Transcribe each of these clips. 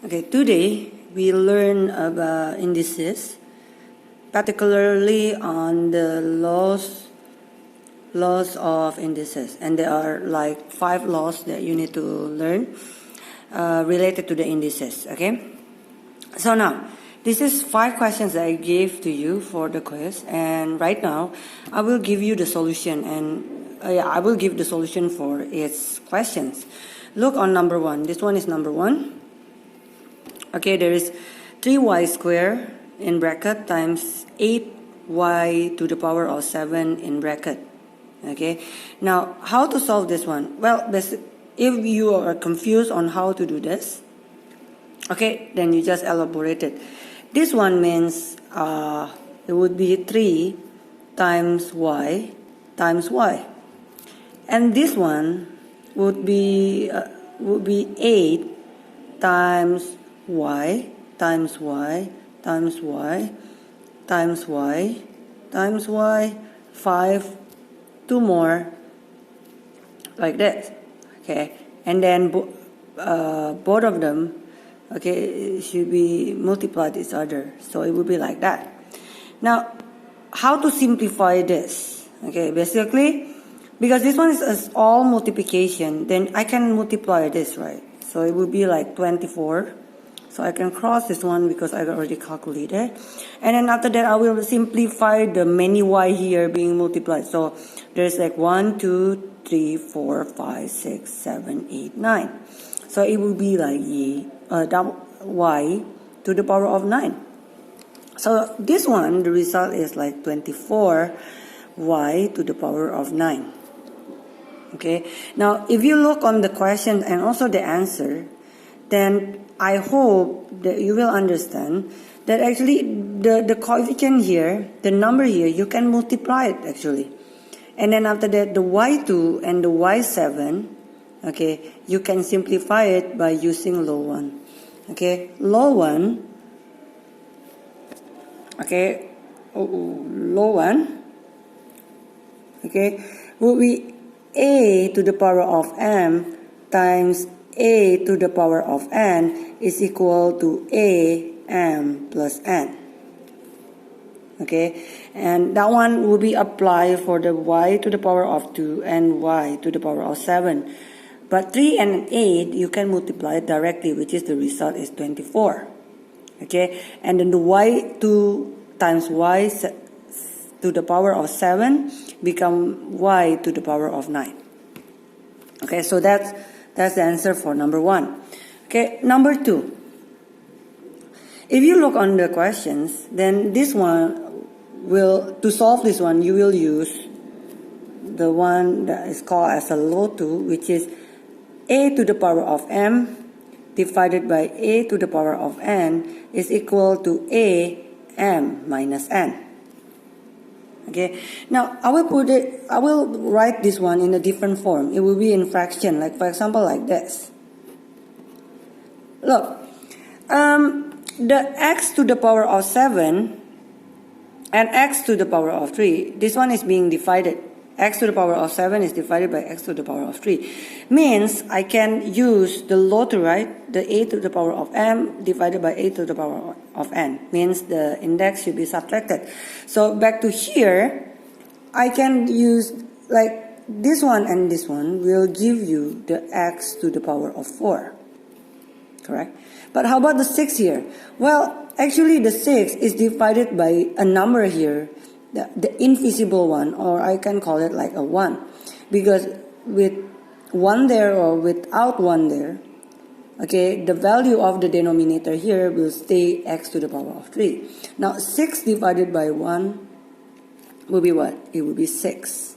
Okay, today we learn about indices, particularly on the laws of indices, and there are like 5 laws that you need to learn related to the indices. Okay, so now this is 5 questions that I gave to you for the quiz, and right now I will give you the solution, and I will give the solution for its questions. Look on number 1. This one is number 1. Okay, there is 3y squared in bracket times 8y to the power of 7 in bracket. Okay, now how to solve this one? Well, if you are confused on how to do this, okay, then you just elaborate it. This one means it would be 3 times y times y, and this one would be 8 times y times y times y times y times y, 5, 2 more, like this. Okay, and then both of them, okay, should be multiplied each other, so it would be like that. Now, how to simplify this? Okay, basically, because this one is all multiplication, then I can multiply this, right? So it would be like 24. So I can cross this one because I already calculated. And then after that, I will simplify the many y here being multiplied. So there's like 1, 2, 3, 4, 5, 6, 7, 8, 9. So it will be like y to the power of 9. So this one, the result is like 24 y to the power of 9. Okay. Now, if you look on the question and also the answer, then I hope that you will understand that actually the coefficient here, the number here, you can multiply it actually. And then after that, the y2 and the y7, okay, you can simplify it by using law 1. Okay, law 1, okay, law 1, okay, will be a to the power of m times a to the power of n is equal to a m plus n. Okay, and that one will be applied for the y to the power of 2 and y to the power of 7. But 3 and 8 you can multiply directly, which is the result is 24. Okay, and then the y2 times y to the power of 7 become y to the power of 9. Okay, so that's the answer for number 1. Okay, number 2. If you look on the questions, then this one to solve this one, you will use the one that is called as a law 2, which is a to the power of m divided by a to the power of n is equal to a m minus n. Okay, now I will write this one in a different form. It will be in fraction, like for example like this. Look, the x to the power of 7 and x to the power of 3, this one is being divided. X to the power of 7 is divided by x to the power of 3. Means I can use the law to write the a to the power of m divided by a to the power of n. Means the index should be subtracted. So back to here, I can use like this one and this one will give you the x to the power of 4. Correct? But how about the 6 here? Well, actually the 6 is divided by a number here, the invisible one, or I can call it like a 1, because with 1 there or without 1 there, okay, the value of the denominator here will stay x to the power of 3. Now 6 divided by 1 will be what? It will be 6.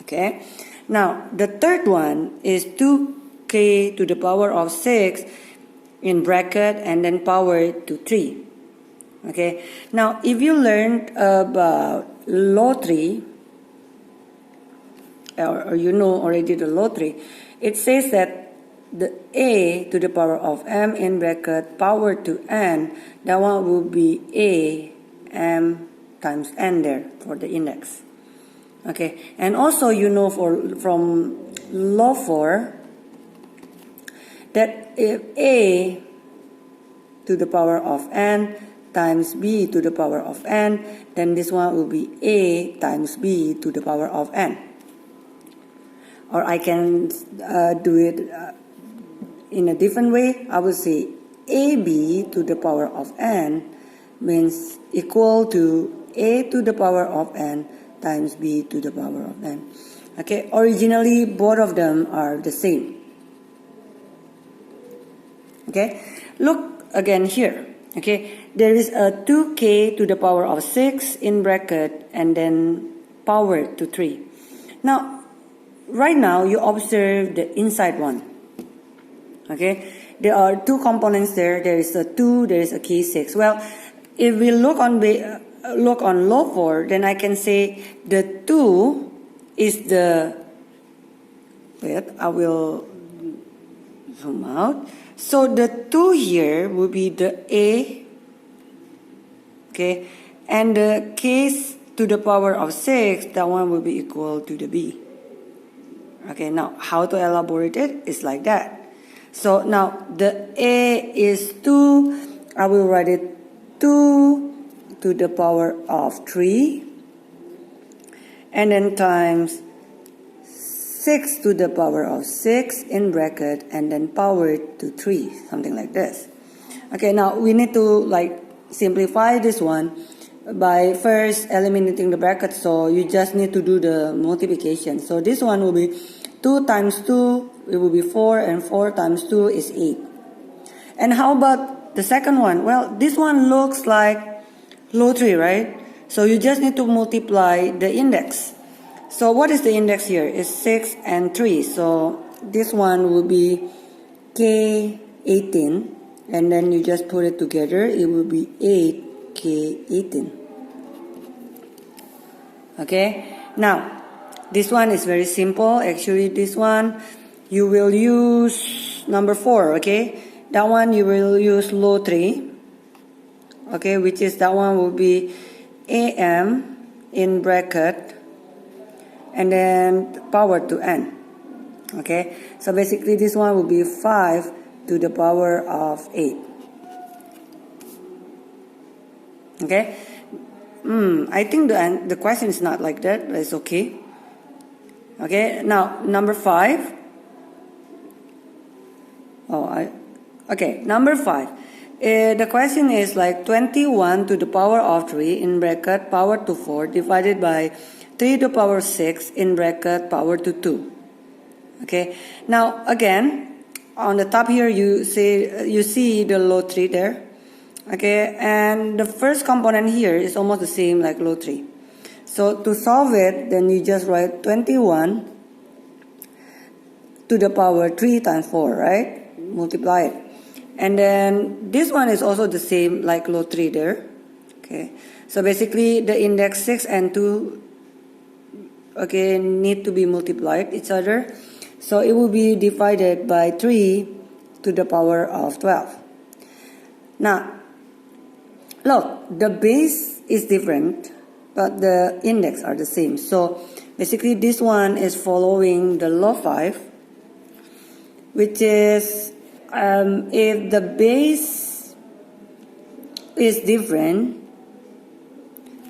Okay, now the third one is 2k to the power of 6 in bracket and then power to 3. Okay, now if you learned about law 3, or you know already the law 3, it says that the a to the power of m in bracket power to n, that one will be a m times n there for the index. Okay, and also you know from law 4 that if a to the power of n times b to the power of n, then this one will be a times b to the power of n. Or I can do it in a different way. I will say ab to the power of n means equal to a to the power of n times b to the power of n. Okay, originally both of them are the same. Okay, look again here. Okay, there is a 2k to the power of 6 in bracket and then power to 3. Now, right now you observe the inside one. Okay, there are two components there. There is a 2, there is a k6. Well, if we look on low 4, then I can say the 2 is the, wait, I will zoom out. So the 2 here will be the A, okay, and the k to the power of 6, that one will be equal to the B. Okay, now how to elaborate it is like that. So now the A is 2, I will write it 2 to the power of 3, and then times 6 to the power of 6 in bracket and then power to 3, something like this. Okay, now we need to like simplify this one by first eliminating the bracket, so you just need to do the multiplication. So this one will be 2 times 2, it will be 4, and 4 times 2 is 8. And how about the second one? Well, this one looks like low 3, right? So you just need to multiply the index. So what is the index here? It's 6 and 3. So this one will be K18. And then you just put it together. It will be 8K18. Okay. Now, this one is very simple. Actually, this one, you will use number 4. Okay. That one you will use low 3. Okay. Which is that one will be AM in bracket and then power to n. Okay, so basically this one will be 5 to the power of 8. Okay, I think the question is not like that, but it's okay. Okay, now number 5. Number 5. The question is like 21 to the power of 3 in bracket power to 4 divided by 3 to the power 6 in bracket power to 2. Okay. Now again, on the top here you see the low 3 there. Okay, and the first component here is almost the same like low 3. So to solve it, then you just write 21 to the power 3 times 4, right? Multiply it. And then this one is also the same like low 3 there. Okay, so basically the index 6 and 2, okay, need to be multiplied each other. So it will be divided by 3 to the power of 12. Now, look, the base is different, but the index are the same. So basically this one is following the law 5, which is if the base is different,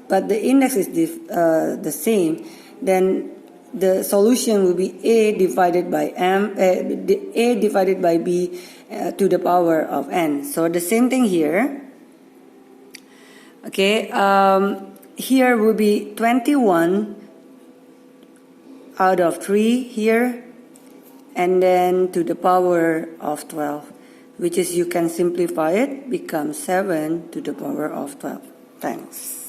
but the index is the same, then the solution will be a divided by a divided by b to the power of n. So the same thing here. Okay, here will be 21 out of 3 here, and then to the power of 12, which is you can simplify it, becomes 7 to the power of 12. Thanks.